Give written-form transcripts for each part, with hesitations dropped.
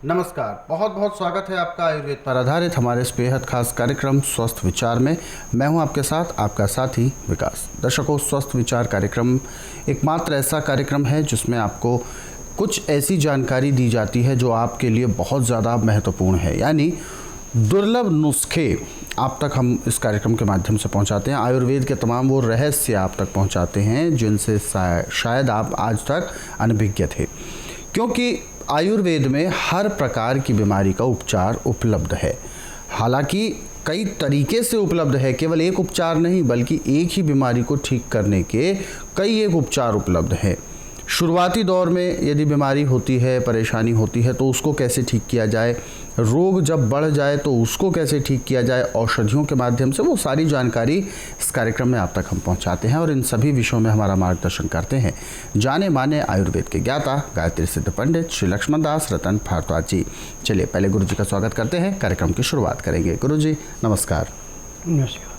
नमस्कार, बहुत बहुत स्वागत है आपका आयुर्वेद पर आधारित हमारे इस बेहद खास कार्यक्रम स्वस्थ विचार में। मैं हूं आपके साथ आपका साथी विकास। दर्शकों, स्वस्थ विचार कार्यक्रम एकमात्र ऐसा कार्यक्रम है जिसमें आपको कुछ ऐसी जानकारी दी जाती है जो आपके लिए बहुत ज़्यादा महत्वपूर्ण है, यानी दुर्लभ नुस्खे आप तक हम इस कार्यक्रम के माध्यम से पहुंचाते हैं। आयुर्वेद के तमाम वो रहस्य आप तक पहुंचाते हैं जिनसे शायद आप आज तक अनभिज्ञ थे, क्योंकि आयुर्वेद में हर प्रकार की बीमारी का उपचार उपलब्ध है। हालांकि कई तरीके से उपलब्ध है, केवल एक उपचार नहीं बल्कि एक ही बीमारी को ठीक करने के कई एक उपचार उपलब्ध हैं। शुरुआती दौर में यदि बीमारी होती है, परेशानी होती है तो उसको कैसे ठीक किया जाए, रोग जब बढ़ जाए तो उसको कैसे ठीक किया जाए, औषधियों के माध्यम से, वो सारी जानकारी इस कार्यक्रम में आप तक हम पहुंचाते हैं और इन सभी विषयों में हमारा मार्गदर्शन करते हैं जाने माने आयुर्वेद के ज्ञाता गायत्री सिद्ध पंडित श्री लक्ष्मण दास रतन भारद्वाज जी। चलिए पहले गुरु जी का स्वागत करते हैं, कार्यक्रम की शुरुआत करेंगे। गुरु जी नमस्कार। नमस्कार।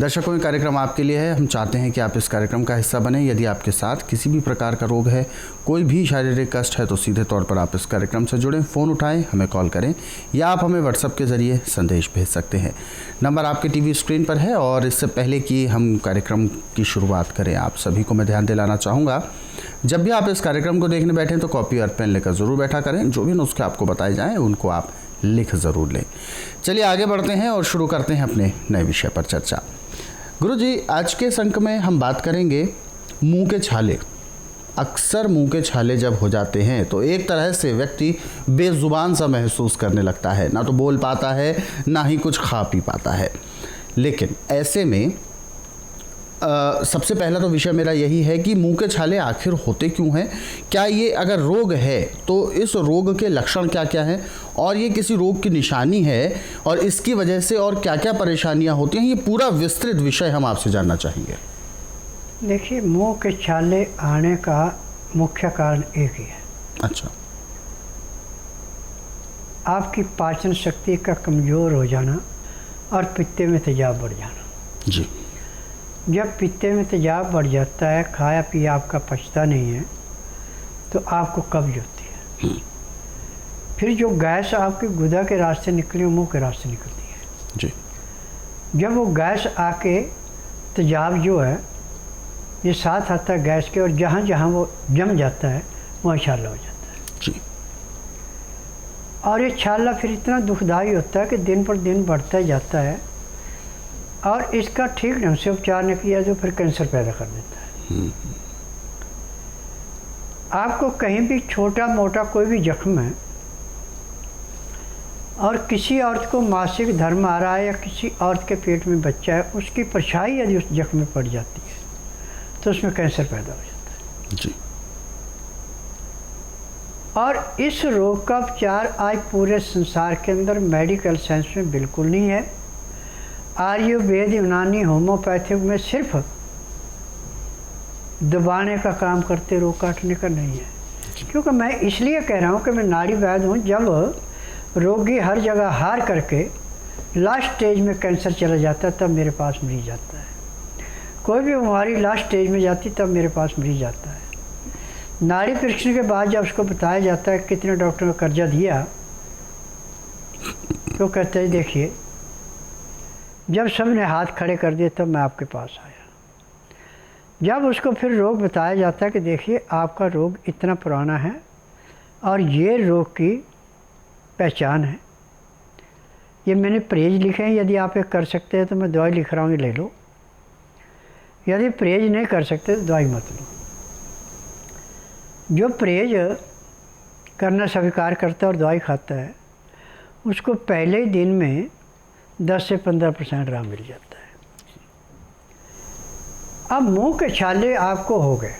दर्शकों, ये कार्यक्रम आपके लिए है। हम चाहते हैं कि आप इस कार्यक्रम का हिस्सा बने। यदि आपके साथ किसी भी प्रकार का रोग है, कोई भी शारीरिक कष्ट है, तो सीधे तौर पर आप इस कार्यक्रम से जुड़ें, फ़ोन उठाएं, हमें कॉल करें या आप हमें व्हाट्सएप के ज़रिए संदेश भेज सकते हैं। नंबर आपके टीवी स्क्रीन पर है। और इससे पहले कि हम कार्यक्रम की शुरुआत करें, आप सभी को मैं ध्यान दिलाना चाहूँगा, जब भी आप इस कार्यक्रम को देखने बैठें तो कॉपी और पेन लेकर ज़रूर बैठा करें। जो भी नुस्खे आपको बताए जाएँ उनको आप लिख ज़रूर लें। चलिए आगे बढ़ते हैं और शुरू करते हैं अपने नए विषय पर चर्चा। गुरुजी, आज के इस अंक में हम बात करेंगे मुंह के छाले। अक्सर मुंह के छाले जब हो जाते हैं तो एक तरह से व्यक्ति बेजुबान सा महसूस करने लगता है, ना तो बोल पाता है ना ही कुछ खा पी पाता है। लेकिन ऐसे में सबसे पहला तो विषय मेरा यही है कि मुंह के छाले आखिर होते क्यों हैं, क्या ये अगर रोग है तो इस रोग के लक्षण क्या क्या हैं, और ये किसी रोग की निशानी है और इसकी वजह से और क्या क्या परेशानियां होती हैं, ये पूरा विस्तृत विषय हम आपसे जानना चाहेंगे। देखिए, मुंह के छाले आने का मुख्य कारण एक ही है। अच्छा। आपकी पाचन शक्ति का कमज़ोर हो जाना और पित्ते में तेजाब बढ़ जाना। जी। जब पित्ते में तेजाब बढ़ जाता है, खाया पिया आपका पचता नहीं है, तो आपको कब्ज होती है। फिर जो गैस आपकी गुदा के रास्ते निकली वो मुंह के रास्ते निकलती है। जी। जब वो गैस आके तेजाब जो है ये साथ आता है गैस के, और जहाँ जहाँ वो जम जाता है वहाँ छाला हो जाता है। जी। और ये छाला फिर इतना दुखदाई होता है कि दिन पर दिन बढ़ता जाता है, और इसका ठीक ढंग से उपचार नहीं किया तो फिर कैंसर पैदा कर देता है। आपको कहीं भी छोटा मोटा कोई भी जख्म है और किसी औरत को मासिक धर्म आ रहा है या किसी औरत के पेट में बच्चा है, उसकी परछाई यदि उस जख्म में पड़ जाती है तो उसमें कैंसर पैदा हो जाता है। जी। और इस रोग का उपचार आज पूरे संसार के अंदर मेडिकल साइंस में बिल्कुल नहीं है। आयुर्वेद, यूनानी, होम्योपैथिक में सिर्फ दबाने का काम करते, रोग काटने का नहीं है। क्योंकि मैं इसलिए कह रहा हूँ कि मैं नाड़ी वैद्य हूँ। जब रोगी हर जगह हार करके लास्ट स्टेज में कैंसर चला जाता है तब मेरे पास मरीज आता है। कोई भी बीमारी लास्ट स्टेज में जाती तब मेरे पास मरीज आता है। नाड़ी परीक्षण के बाद जब उसको बताया जाता है कितने डॉक्टर ने कर्जा दिया, तो कहते हैं देखिए, जब सब ने हाथ खड़े कर दिए तब मैं आपके पास आया। जब उसको फिर रोग बताया जाता है कि देखिए आपका रोग इतना पुराना है और ये रोग की पहचान है, ये मैंने परहेज लिखे हैं, यदि आप ये कर सकते हैं तो मैं दवाई लिख रहा हूँ, ये ले लो। यदि परहेज नहीं कर सकते तो दवाई मत लो। जो परहेज करना स्वीकार करता है और दवाई खाता है, उसको पहले ही दिन में 10 से 15% आराम मिल जाता है। अब मुंह के छाले आपको हो गए।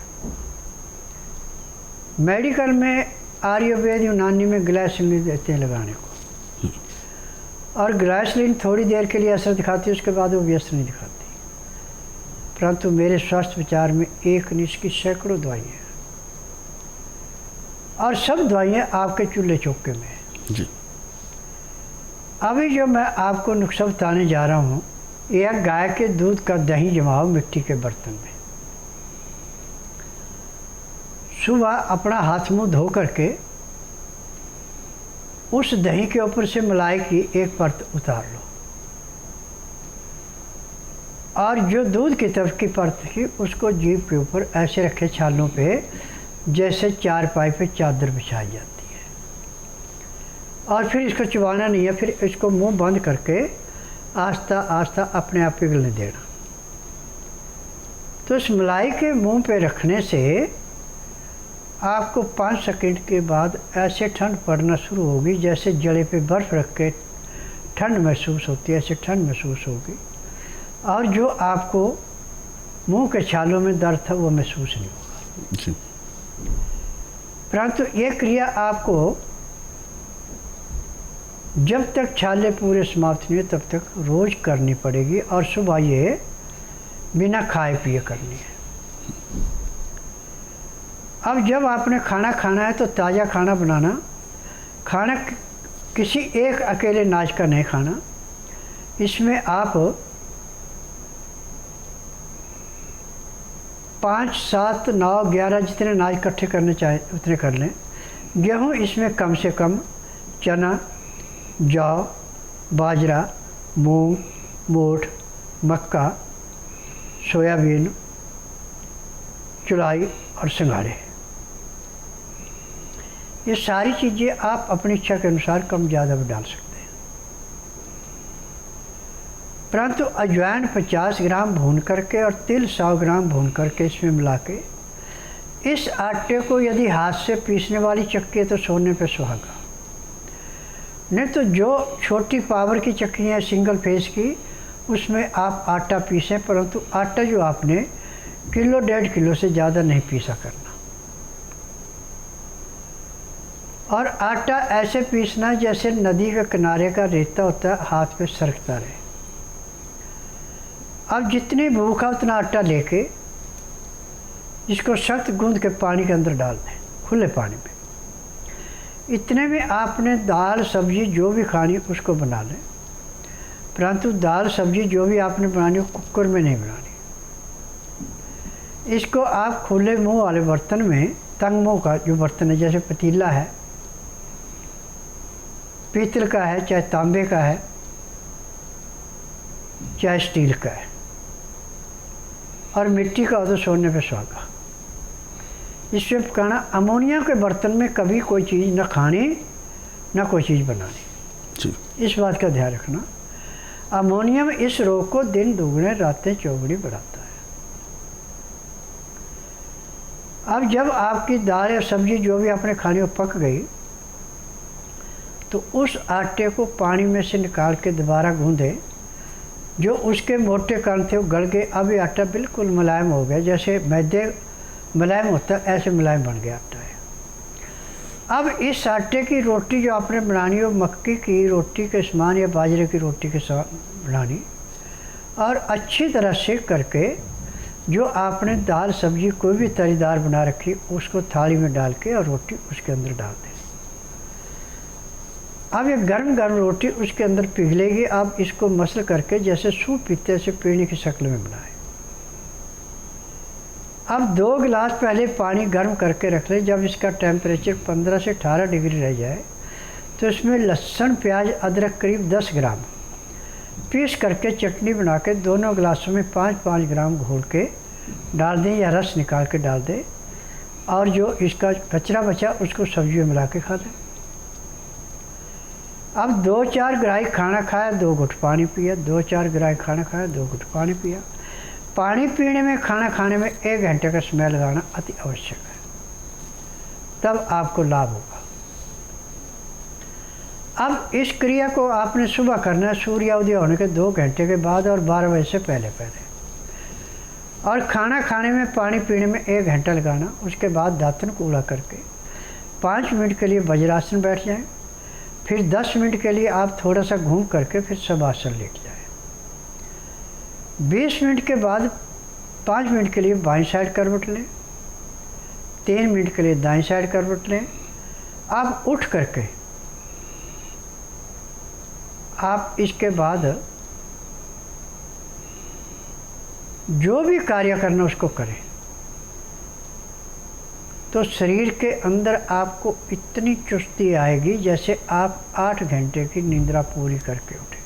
मेडिकल में आयुर्वेद, यूनानी में ग्लाइसिन देते हैं लगाने को, और ग्लाइसिन थोड़ी देर के लिए असर दिखाती है, उसके बाद वो भी असर नहीं दिखाती। परंतु मेरे स्वास्थ्य विचार में एक नहीं, इसकी सैकड़ों दवाइयाँ हैं, और सब दवाइयाँ आपके चूल्हे चौके में हैं। जी। अभी जो मैं आपको नुस्खा बताने जा रहा हूँ, यह गाय के दूध का दही जमाओ मिट्टी के बर्तन में। सुबह अपना हाथ मुंह धो करके उस दही के ऊपर से मलाई की एक परत उतार लो, और जो दूध की तरफ की परत थी उसको जीभ के ऊपर ऐसे रखे छालों पे, जैसे चारपाई पे चादर बिछाई जाती है। और फिर इसको चबाना नहीं है, फिर इसको मुंह बंद करके आस्ता आस्ता अपने आप पिघलने देना। तो इस मलाई के मुंह पे रखने से आपको 5 सेकंड के बाद ऐसे ठंड पड़ना शुरू होगी, जैसे जड़े पे बर्फ़ रख के ठंड महसूस होती है, ऐसे ठंड महसूस होगी। और जो आपको मुंह के छालों में दर्द था वो महसूस नहीं होगा जी। परंतु ये क्रिया आपको जब तक छाले पूरे समाप्त नहीं हो तब तक रोज़ करनी पड़ेगी, और सुबह ये बिना खाए पिए करनी है। अब जब आपने खाना खाना है तो ताज़ा खाना बनाना, खाना किसी एक अकेले अनाज का नहीं खाना। इसमें आप 5, 7, 9, 11 जितने अनाज इकट्ठे करने चाहे उतने कर लें। गेहूँ इसमें कम से कम, चना, जौ, बाजरा, मूंग, मोठ, मक्का, सोयाबीन, चुलाई और सिंघाड़े, ये सारी चीज़ें आप अपनी इच्छा के अनुसार कम ज़्यादा भी डाल सकते हैं। परंतु अजवाइन 50 ग्राम भून करके और तिल 100 ग्राम भून करके इसमें मिला के, इस आटे को यदि हाथ से पीसने वाली चक्की है तो सोने पे सुहागा, नहीं तो जो छोटी पावर की चक्की है सिंगल फेस की, उसमें आप आटा पीसें। परंतु आटा जो आपने किलो 1.5 किलो से ज़्यादा नहीं पीसा करना, और आटा ऐसे पीसना जैसे नदी के किनारे का रेता होता है, हाथ पे सरकता रहे। अब जितनी भूख है उतना आटा लेके इसको सख्त गूंद के पानी के अंदर डाल दें, खुले पानी में। इतने में आपने दाल सब्जी जो भी खानी उसको बना लें। परंतु दाल सब्जी जो भी आपने बनानी हो कुकर में नहीं बनानी। इसको आप खुले मुंह वाले बर्तन में, तंग मुंह का जो बर्तन है, जैसे पतीला है, पीतल का है, चाहे तांबे का है, चाहे स्टील का है, और मिट्टी का हो तो सोने पे सुहागा, इसमें पकाना। अमोनिया के बर्तन में कभी कोई चीज़ न खानी न कोई चीज़ बनानी जी। इस बात का ध्यान रखना। अमोनियम इस रोग को दिन दुगने रातें चौगुनी बढ़ाता है। अब जब आपकी दाल या सब्जी जो भी आपने खानी हो पक गई, तो उस आटे को पानी में से निकाल के दोबारा गूंदें। जो उसके मोटे कण थे वो गल गए। अब ये आटा बिल्कुल मुलायम हो गया, जैसे मैदे मुलायम होता है ऐसे मुलायम बन गया आटा है। अब इस आटे की रोटी जो आपने बनानी हो, मक्की की रोटी के समान या बाजरे की रोटी के साथ बनानी, और अच्छी तरह सेक करके जो आपने दाल सब्जी कोई भी तरीदार बना रखी उसको थाली में डाल के और रोटी उसके अंदर डाल दें। अब ये गर्म गर्म रोटी उसके अंदर पिघलेगी। आप इसको मसल करके जैसे सूप पीते से पीने की शक्ल में बनाएं। अब 2 गिलास पहले पानी गर्म करके रख लें। जब इसका टेम्परेचर 15 से 18 डिग्री रह जाए तो इसमें लहसुन, प्याज, अदरक करीब 10 ग्राम पीस करके चटनी बना के दोनों गिलासों में 5-5 ग्राम घोल के डाल दें या रस निकाल के डाल दें, और जो इसका कचरा बचा उसको सब्जी में मिला के खा लें। अब 2-4 ग्राही खाना खाया, 2 घुट पानी पिया, 2-4 ग्राही खाना खाया, 2 घुट पानी पिया। पानी पीने में, खाना खाने में 1 घंटे का समय लगाना अति आवश्यक है, तब आपको लाभ होगा। अब इस क्रिया को आपने सुबह करना है, सूर्योदय होने के 2 घंटे के बाद और 12 बजे से पहले पहले। और खाना खाने में, पानी पीने में 1 घंटा लगाना। उसके बाद दातन को उड़ा करके 5 मिनट के लिए वज्रासन बैठ जाएं। फिर 10 मिनट के लिए आप थोड़ा सा घूम करके फिर शवासन लेट जाएं। 20 मिनट के बाद 5 मिनट के लिए बाईं साइड करवट लें, 3 मिनट के लिए दाईं साइड करवट लें। आप उठ करके आप इसके बाद जो भी कार्य करना उसको करें। तो तो शरीर के अंदर आपको इतनी चुस्ती आएगी जैसे आप 8 घंटे की निद्रा पूरी करके उठे।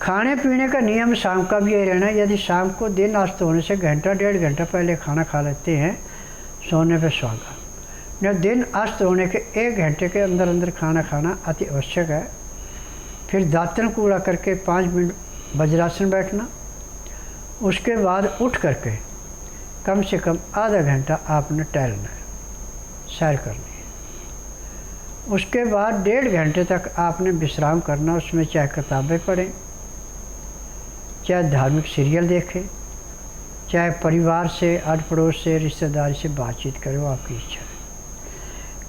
खाने पीने का नियम शाम का भी यही रहना है। यदि शाम को दिन अस्त होने से घंटा 1.5 घंटा पहले खाना खा लेते हैं, सोने पे सुहागा। जब दिन अस्त होने के 1 घंटे के अंदर अंदर खाना खाना अति आवश्यक है। फिर दातन कूड़ा करके 5 मिनट वज्रासन बैठना, उसके बाद उठ करके कम से कम आधा घंटा आपने टहलना है, सैर करनी है। उसके बाद 1.5 घंटे तक आपने विश्राम करना, उसमें चाहे किताबें पढ़ें, चाहे धार्मिक सीरियल देखें, चाहे परिवार से, अड़ पड़ोस से, रिश्तेदारी से बातचीत करें, वो आपकी इच्छा है।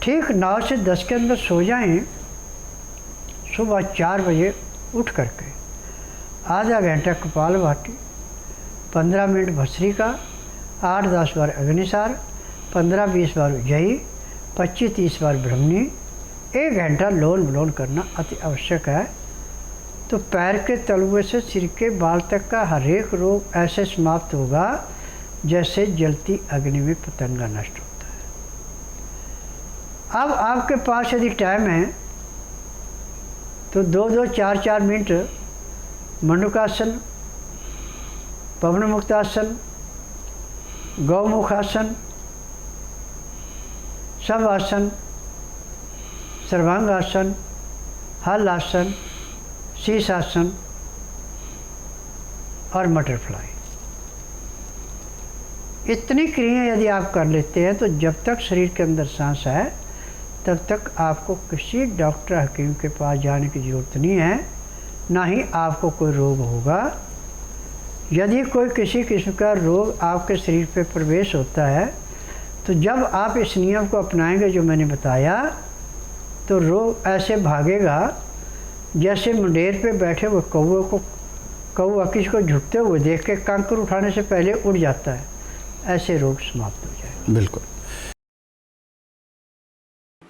ठीक 9 से 10 के अंदर सो जाएं। सुबह 4 बजे उठ करके आधा घंटा कपालभाति, 15 मिनट भस्त्रिका, 8-10 बार अग्निसार, 15-20 बार उज्जयी, 25-30 बार ब्रह्मणी, 1 घंटा लोन विलोन करना अति आवश्यक है। तो पैर के तलुए से सिर के बाल तक का हर एक रोग ऐसे समाप्त होगा जैसे जलती अग्नि में पतंगा नष्ट होता है। अब आपके पास यदि टाइम है तो 2-2, 4-4 मिनट मंडूकासन, पवन मुक्तासन, गौमुखासन, सब आसन, सर्वांगासन, हल आसन, शीर्षासन और बटरफ्लाई, इतनी क्रियाएं यदि आप कर लेते हैं तो जब तक शरीर के अंदर सांस है तब तक आपको किसी डॉक्टर हकीम के पास जाने की ज़रूरत नहीं है, ना ही आपको कोई रोग होगा। यदि कोई किसी किस्म का रोग आपके शरीर पे प्रवेश होता है तो जब आप इस नियम को अपनाएंगे जो मैंने बताया, तो रोग ऐसे भागेगा जैसे मुंडेर पे बैठे हुए कौवा किसी को झुकते हुए देख के कंकर उठाने से पहले उड़ जाता है, ऐसे रोग समाप्त हो जाए। बिल्कुल।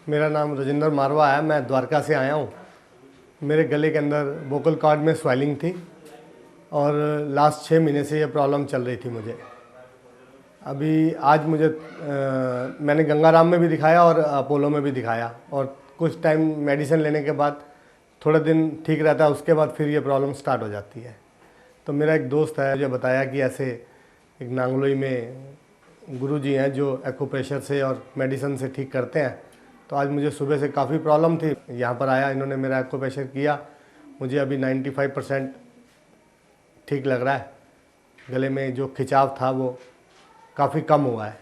मेरा नाम राजेंद्र मारवा है, मैं द्वारका से आया हूँ। मेरे गले के अंदर वोकल कॉर्ड में स्वेलिंग थी और लास्ट 6 महीने से ये प्रॉब्लम चल रही थी मुझे। अभी आज मुझे मैंने गंगाराम में भी दिखाया और अपोलो में भी दिखाया, और कुछ टाइम मेडिसिन लेने के बाद थोड़े दिन ठीक रहता है, उसके बाद फिर ये प्रॉब्लम स्टार्ट हो जाती है। तो मेरा एक दोस्त है, मुझे बताया कि ऐसे एक नांगलोई में गुरुजी हैं जो एक्यूप्रेशर से और मेडिसिन से ठीक करते हैं। तो आज मुझे सुबह से काफ़ी प्रॉब्लम थी, यहाँ पर आया, इन्होंने मेरा एक्यूप्रेशर किया, मुझे अभी 95% ठीक लग रहा है। गले में जो खिंचाव था वो काफ़ी कम हुआ है।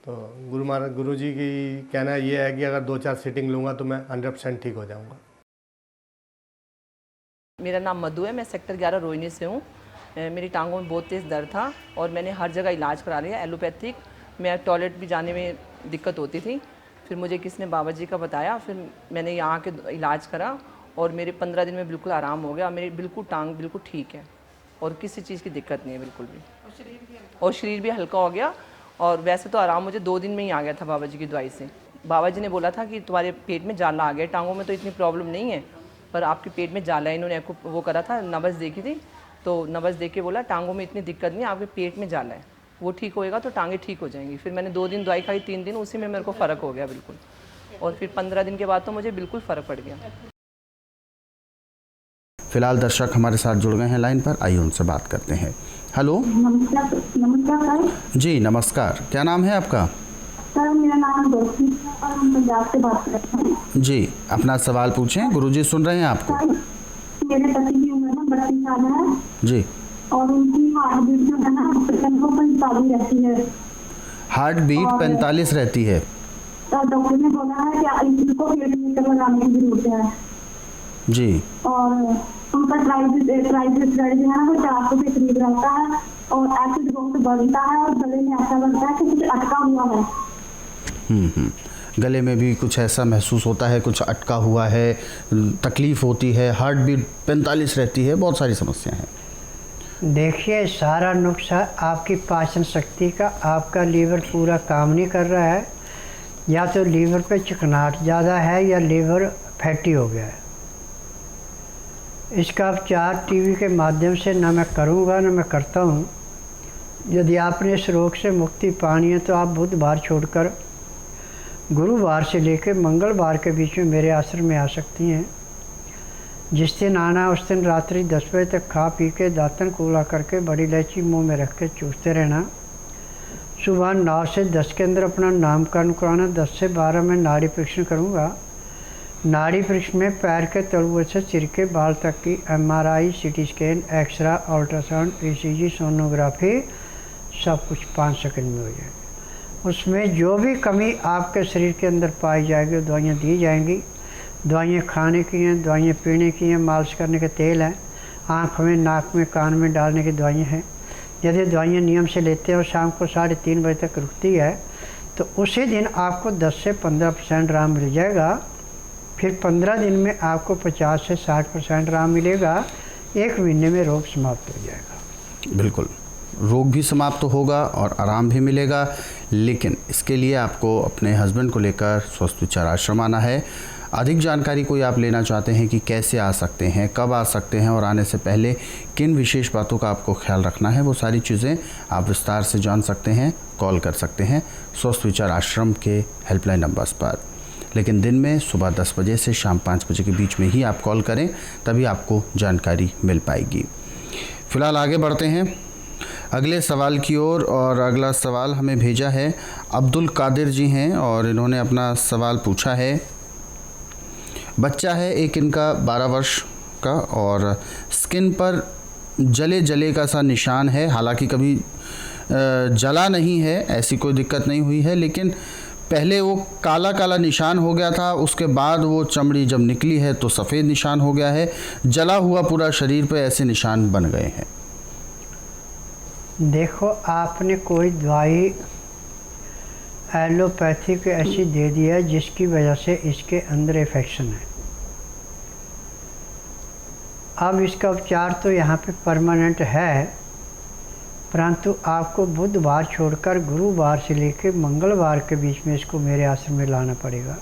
तो गुरुजी की कहना ये है कि अगर 2-4 सीटिंग लूँगा तो मैं 100% ठीक हो जाऊँगा। मेरा नाम मधु है, मैं सेक्टर 11 रोहिणी से हूँ। मेरी टांगों में बहुत तेज़ दर्द था और मैंने हर जगह इलाज करा लिया एलोपैथिक। मैं टॉयलेट भी जाने में दिक्कत होती थी, फिर मुझे किसी ने बाबा जी का बताया, फिर मैंने यहाँ के इलाज करा और मेरे 15 दिन में बिल्कुल आराम हो गया। मेरी बिल्कुल टांग बिल्कुल ठीक है और किसी चीज़ की दिक्कत नहीं है बिल्कुल भी, और शरीर भी हल्का हो गया। और वैसे तो आराम मुझे 2 दिन में ही आ गया था बाबा जी की दवाई से। बाबा जी ने बोला था कि तुम्हारे पेट में जाला आ गया, टांगों में तो इतनी प्रॉब्लम नहीं है पर आपके पेट में जाला है। इन्होंने आपको वो करा था, नब्ज़ देखी थी, तो नब्ज़ देख के बोला टांगों में इतनी दिक्कत नहीं है, आपके पेट में जाला है, वो ठीक होएगा तो टांगें ठीक हो जाएंगी। फिर मैंने 2 दिन दवाई खाई, 3 दिन, उसी में मेरे को फ़र्क हो गया बिल्कुल, और फिर 15 दिन के बाद तो मुझे बिल्कुल फ़र्क पड़ गया। फिलहाल दर्शक हमारे साथ जुड़ गए हैं लाइन पर, आइए उनसे बात करते हैं। हेलो। नमस्कार सर। जी नमस्कार, क्या नाम है आपका? सर मेरा नाम दोस्ती है और हम पंजाब से बात कर रहे हैं। जी अपना सवाल पूछें, गुरुजी सुन रहे हैं आपको। सर मेरे पति की उम्र ना 32 साल है जी। और उनकी हार्ट बीट जो है ना 45 रहती है। हार्ट बीट 45 रहती है? तो डॉक्टर ने बोला है कि इनको पेट मीटर लगाने की जरूरत है जी। और उनका ट्राइग्लिसराइड जो है ना वो 400 के करीब रहता है और एसिड बहुत बढ़ता है और गले में ऐसा लगता है कि कुछ अटका हुआ है। गले में भी कुछ ऐसा महसूस होता है, कुछ अटका हुआ है, तकलीफ़ होती है, हार्ट बीट 45 रहती है, बहुत सारी समस्याएं हैं। देखिए सारा नुक्सा आपकी पाचन शक्ति का, आपका लीवर पूरा काम नहीं कर रहा है, या तो लीवर पे चिकनाहट ज़्यादा है या लीवर फैटी हो गया है। इसका उपचार टीवी के माध्यम से ना मैं करूँगा ना मैं करता हूँ, यदि आपने इस रोग से मुक्ति पानी है तो आप बुधवार छोड़कर गुरुवार से लेकर मंगलवार के बीच में मेरे आश्रम में आ सकती हैं। जिस दिन आना उस दिन रात्रि 10 बजे तक खा पी के दातन कूला करके बड़ी इलायची मुंह में रख के चूसते रहना। सुबह 9 से 10 के अंदर अपना नामकरण कराना। 10 से 12 में नाड़ी परीक्षण करूँगा। नाड़ी परीक्षण में पैर के तलुए से सिर के बाल तक की MRI, CT scan, x-ray, ultrasound, ECG, sonography सब कुछ 5 सेकंड में हो जाएगा। उसमें जो भी कमी आपके शरीर के अंदर पाई जाएगी दवाइयाँ दी जाएंगी। दवाइयाँ खाने की हैं, दवाइयाँ पीने की हैं, मालिश करने के तेल हैं, आँख में, नाक में, कान में डालने की दवाइयाँ हैं। यदि दवाइयाँ नियम से लेते हैं और शाम को 3:30 बजे तक रुकती है तो उसी दिन आपको 10 से 15% आराम मिल जाएगा। फिर 15 दिन में आपको 50 से 60% आराम मिलेगा। 1 महीने में रोग समाप्त हो जाएगा। बिल्कुल, रोग भी समाप्त होगा और आराम भी मिलेगा, लेकिन इसके लिए आपको अपने हस्बैंड को लेकर स्वस्थ विचार आश्रम आना है। अधिक जानकारी कोई आप लेना चाहते हैं कि कैसे आ सकते हैं, कब आ सकते हैं और आने से पहले किन विशेष बातों का आपको ख्याल रखना है, वो सारी चीज़ें आप विस्तार से जान सकते हैं, कॉल कर सकते हैं स्वस्थ विचार आश्रम के हेल्पलाइन नंबर्स पर। लेकिन दिन में सुबह 10 बजे से शाम 5 बजे के बीच में ही आप कॉल करें, तभी आपको जानकारी मिल पाएगी। फ़िलहाल आगे बढ़ते हैं अगले सवाल की ओर। और अगला सवाल हमें भेजा है अब्दुल कादिर जी हैं और इन्होंने अपना सवाल पूछा है। बच्चा है एक इनका 12 वर्ष का और स्किन पर जले का सा निशान है। हालांकि कभी जला नहीं है, ऐसी कोई दिक्कत नहीं हुई है, लेकिन पहले वो काला निशान हो गया था, उसके बाद वो चमड़ी जब निकली है तो सफ़ेद निशान हो गया है। जला हुआ पूरा शरीर पे ऐसे निशान बन गए हैं। देखो, आपने कोई दवाई एलोपैथिक ऐसी दे दी है जिसकी वजह से इसके अंदर इन्फेक्शन है। अब इसका उपचार तो यहाँ पे परमानेंट है, परंतु आपको बुधवार छोड़कर गुरुवार से लेकर मंगलवार के बीच में इसको मेरे आश्रम में लाना पड़ेगा।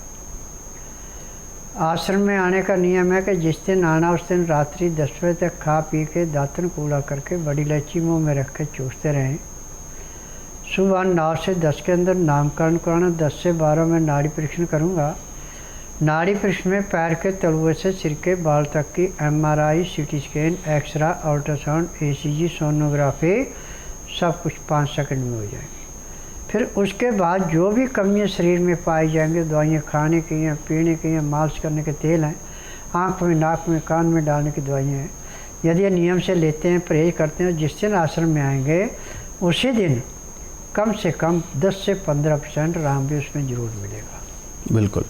आश्रम में आने का नियम है कि जिस दिन आना उस दिन रात्रि 10 बजे तक खा पी के दातन कूला करके बड़ी इलायची मुँह में रख के चूसते रहें। सुबह 9 से 10 के अंदर नामकरण कराना। 10 से 12 में नाड़ी परीक्षण करूँगा। नाड़ी परीक्षण में पैर के तलुए से सिर के बाल तक की MRI, CT scan, x-ray, ultrasound, ECG, sonography सब कुछ 5 सेकंड में हो जाएगी। फिर उसके बाद जो भी कमियाँ शरीर में पाई जाएंगी, दवाइयाँ खाने की हैं, पीने की हैं, मालिश करने के तेल हैं, आँख में, नाक में, कान में डालने की दवाइयाँ हैं, यदि ये नियम से लेते हैं, परहेज करते हैं, जिस दिन आश्रम में आएंगे उसी दिन कम से कम 10 से 15% आराम भी उसमें ज़रूर मिलेगा। बिल्कुल,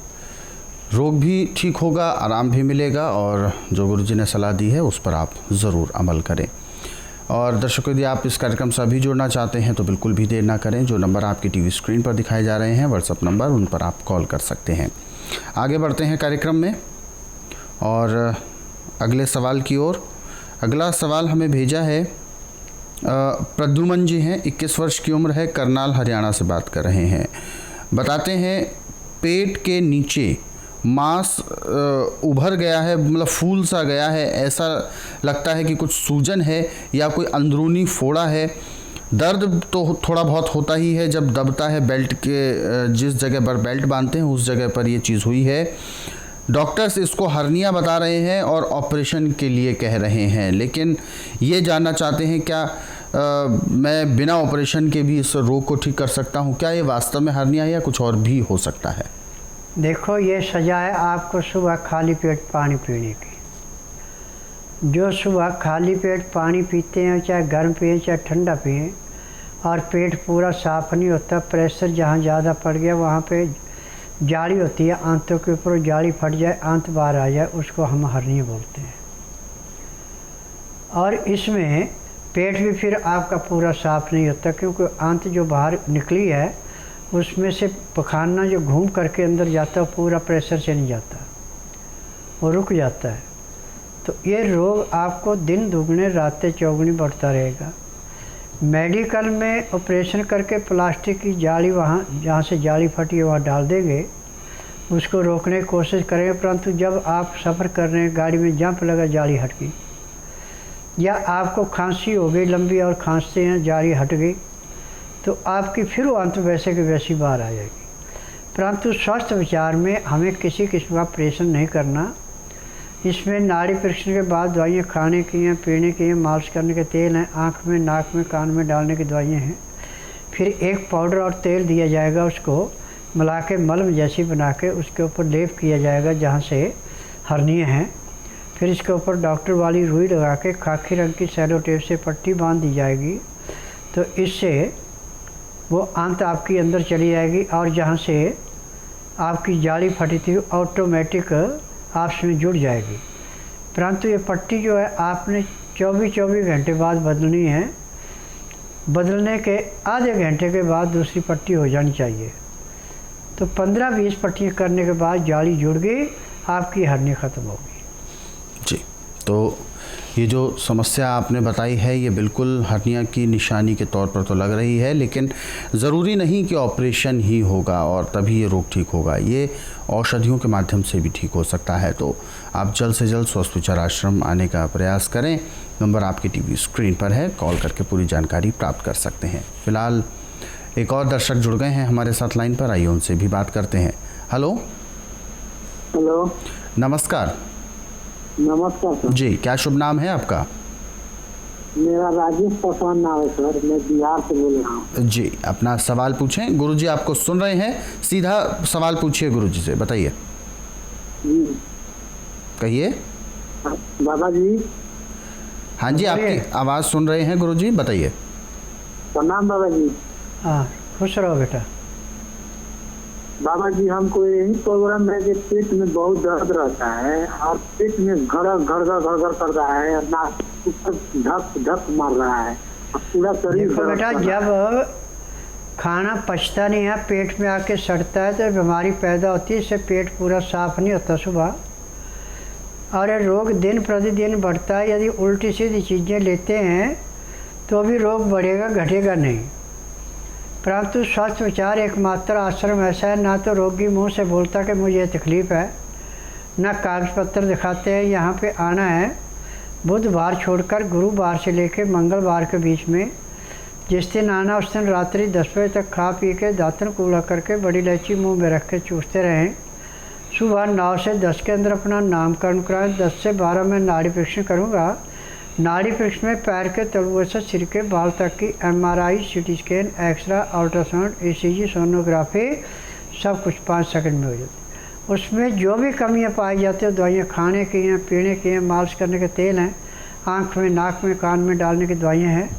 रोग भी ठीक होगा, आराम भी मिलेगा और जो गुरुजी ने सलाह दी है उस पर आप ज़रूर अमल करें। और दर्शकों, यदि आप इस कार्यक्रम से अभी जुड़ना चाहते हैं तो बिल्कुल भी देर ना करें। जो नंबर आपकी टीवी स्क्रीन पर दिखाए जा रहे हैं व्हाट्सएप नंबर, उन पर आप कॉल कर सकते हैं। आगे बढ़ते हैं कार्यक्रम में और अगले सवाल की ओर। अगला सवाल हमें भेजा है प्रद्युमन जी हैं, 21 वर्ष की उम्र है, करनाल हरियाणा से बात कर रहे हैं। बताते हैं पेट के नीचे मांस उभर गया है, मतलब फूल सा गया है, ऐसा लगता है कि कुछ सूजन है या कोई अंदरूनी फोड़ा है। दर्द तो थोड़ा बहुत होता ही है जब दबता है, बेल्ट के जिस जगह पर बेल्ट बांधते हैं उस जगह पर ये चीज़ हुई है। डॉक्टर्स इसको हर्निया बता रहे हैं और ऑपरेशन के लिए कह रहे हैं, लेकिन ये जानना चाहते हैं क्या मैं बिना ऑपरेशन के भी इस रोग को ठीक कर सकता हूँ? क्या ये वास्तव में हर्निया है या कुछ और भी हो सकता है? देखो, ये सजा है आपको सुबह खाली पेट पानी पीने की। जो सुबह खाली पेट पानी पीते हैं, चाहे गर्म पिए चाहे ठंडा पिए, और पेट पूरा साफ नहीं होता, प्रेशर जहाँ ज़्यादा पड़ गया वहाँ पे जाली होती है, आंतों के ऊपर जाली फट जाए, आंत बाहर आ जाए, उसको हम हर्निया बोलते हैं। और इसमें पेट भी फिर आपका पूरा साफ नहीं होता, क्योंकि आंत जो बाहर निकली है उसमें से पखाना जो घूम करके अंदर जाता है पूरा प्रेशर से नहीं जाता, वो रुक जाता है। तो ये रोग आपको दिन दुगने रातें चौगुनी बढ़ता रहेगा। मेडिकल में ऑपरेशन करके प्लास्टिक की जाली वहाँ जहाँ से जाली फटी है वहाँ डाल देंगे, उसको रोकने की कोशिश करेंगे, परंतु जब आप सफ़र कर रहे हैं गाड़ी में जंप लगा जाली हट गई, या आपको खांसी हो गई लंबी और खांसते हैं जारी हट गई, तो आपकी फिर वो अंत वैसे की वैसी बाहर आ जाएगी। परंतु स्वस्थ विचार में हमें किसी किस्म का ऑपरेशन नहीं करना। इसमें नाड़ी परीक्षण के बाद दवाइयाँ खाने की हैं, पीने की हैं, मालिश करने के तेल हैं, आँख में, नाक में, कान में डालने की दवाइयाँ हैं। फिर एक पाउडर और तेल दिया जाएगा, उसको मिला के मलम जैसी बना के उसके ऊपर लेप किया जाएगा जहाँ से हर्निया हैं। फिर इसके ऊपर डॉक्टर वाली रुई लगा के खाकी रंग की सेलो टेप से पट्टी बांध दी जाएगी, तो इससे वो अंत आपकी अंदर चली जाएगी और जहाँ से आपकी जाली फटी थी ऑटोमेटिक आपस में जुड़ जाएगी। परंतु ये पट्टी जो है आपने 24 घंटे बाद बदलनी है। बदलने के आधे घंटे के बाद दूसरी पट्टी हो जानी चाहिए। तो 15-20 पट्टियाँ करने के बाद जाली जुड़ गई, आपकी हर्निया ख़त्म होगी। जी, तो ये जो समस्या आपने बताई है ये बिल्कुल हर्निया की निशानी के तौर पर तो लग रही है, लेकिन ज़रूरी नहीं कि ऑपरेशन ही होगा और तभी ये रोग ठीक होगा। ये औषधियों के माध्यम से भी ठीक हो सकता है। तो आप जल्द से जल्द स्वस्थ विचार आश्रम आने का प्रयास करें। नंबर आपकी टीवी स्क्रीन पर है, कॉल करके पूरी जानकारी प्राप्त कर सकते हैं। फिलहाल एक और दर्शक जुड़ गए हैं हमारे साथ लाइन पर, आइए उनसे भी बात करते हैं। हेलो। हेलो, नमस्कार। नमस्कार सर। जी, क्या शुभ नाम है आपका? मेरा राजेश पासवान नाम है सर, मैं बिहार से बोल रहा हूँ। जी, अपना सवाल पूछें। गुरुजी आपको सुन रहे हैं, सीधा सवाल पूछिए गुरुजी से, बताइए। जी कहिए। बाबा जी। हाँ जी, आपकी आवाज़ सुन रहे हैं गुरुजी, बताइए। प्रणाम बाबा जी। हाँ, खुश रहो बेटा। बाबा जी, हमको यही प्रोग्राम है कि पेट में बहुत दर्द रहता है और पेट में घड़ कर रहा है, नाक ऊपर धक मार रहा है और पूरा शरीर देखो दर्द बेटा, कर रहा है। जब खाना पचता नहीं है, पेट में आके सड़ता है तो बीमारी पैदा होती है। इससे पेट पूरा साफ नहीं होता सुबह, और ये रोग दिन प्रतिदिन बढ़ता है। यदि उल्टी सीधी चीज़ें लेते हैं तो भी रोग बढ़ेगा, घटेगा नहीं। परंतु स्वस्थ विचार एकमात्र आश्रम ऐसा है, ना तो रोगी मुंह से बोलता कि मुझे तकलीफ़ है, ना कागज पत्र दिखाते हैं। यहाँ पे आना है बुधवार छोड़कर गुरुवार से लेकर मंगलवार के बीच में। जिस दिन आना उस दिन रात्रि 10 बजे तक खा पी के दातन कूला करके बड़ी इलायची मुंह में रख के चूसते रहें। सुबह 9 से 10 के अंदर अपना नामकरण कराएं। 10 से 12 में नाड़ी परीक्षण करूँगा। नाड़ी परीक्षण में पैर के तलुए से सिर के बाल तक की MRI, CT scan, x-ray, ultrasound, ECG, sonography सब कुछ 5 सेकंड में हो जाती है। उसमें जो भी कमियां पाई जाती है, दवाइयाँ खाने की हैं, पीने की हैं, मालिश करने के तेल हैं, आँख में, नाक में, कान में डालने की दवाइयाँ हैं।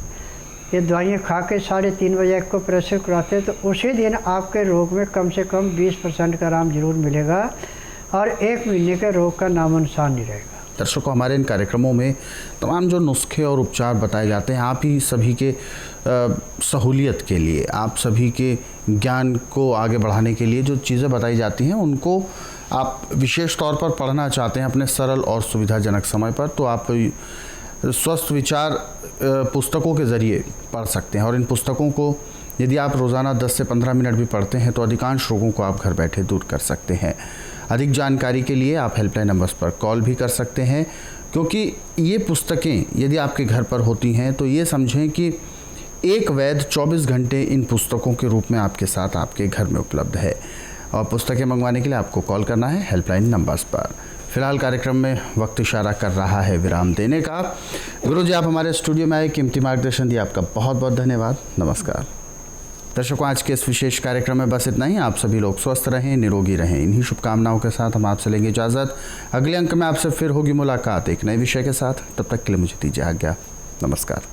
ये दवाइयाँ खा के 3:30 बजे को प्रेशर कराते हैं तो उसी दिन आपके रोग में कम से कम 20% का आराम जरूर मिलेगा और 1 महीने के रोग का नामो निशान नहीं रहेगा। दर्शकों, हमारे इन कार्यक्रमों में तमाम जो नुस्खे और उपचार बताए जाते हैं, आप ही सभी के सहूलियत के लिए, आप सभी के ज्ञान को आगे बढ़ाने के लिए जो चीज़ें बताई जाती हैं उनको आप विशेष तौर पर पढ़ना चाहते हैं अपने सरल और सुविधाजनक समय पर, तो आप स्वस्थ विचार पुस्तकों के ज़रिए पढ़ सकते हैं। और इन पुस्तकों को यदि आप रोज़ाना 10 से 15 मिनट भी पढ़ते हैं तो अधिकांश रोगों को आप घर बैठे दूर कर सकते हैं। अधिक जानकारी के लिए आप हेल्पलाइन नंबर्स पर कॉल भी कर सकते हैं, क्योंकि ये पुस्तकें यदि आपके घर पर होती हैं तो ये समझें कि एक वैद्य 24 घंटे इन पुस्तकों के रूप में आपके साथ आपके घर में उपलब्ध है। और पुस्तकें मंगवाने के लिए आपको कॉल करना है हेल्पलाइन नंबर्स पर। फिलहाल कार्यक्रम में वक्त इशारा कर रहा है विराम देने का। गुरुजी, आप हमारे स्टूडियो में आए, कीमती मार्गदर्शन दिया, आपका बहुत बहुत धन्यवाद। नमस्कार। दर्शकों, आज के इस विशेष कार्यक्रम में बस इतना ही। आप सभी लोग स्वस्थ रहें, निरोगी रहें, इन्हीं शुभकामनाओं के साथ हम आपसे लेंगे इजाज़त। अगले अंक में आपसे फिर होगी मुलाकात एक नए विषय के साथ। तब तक के लिए मुझे दीजिए आज्ञा। नमस्कार।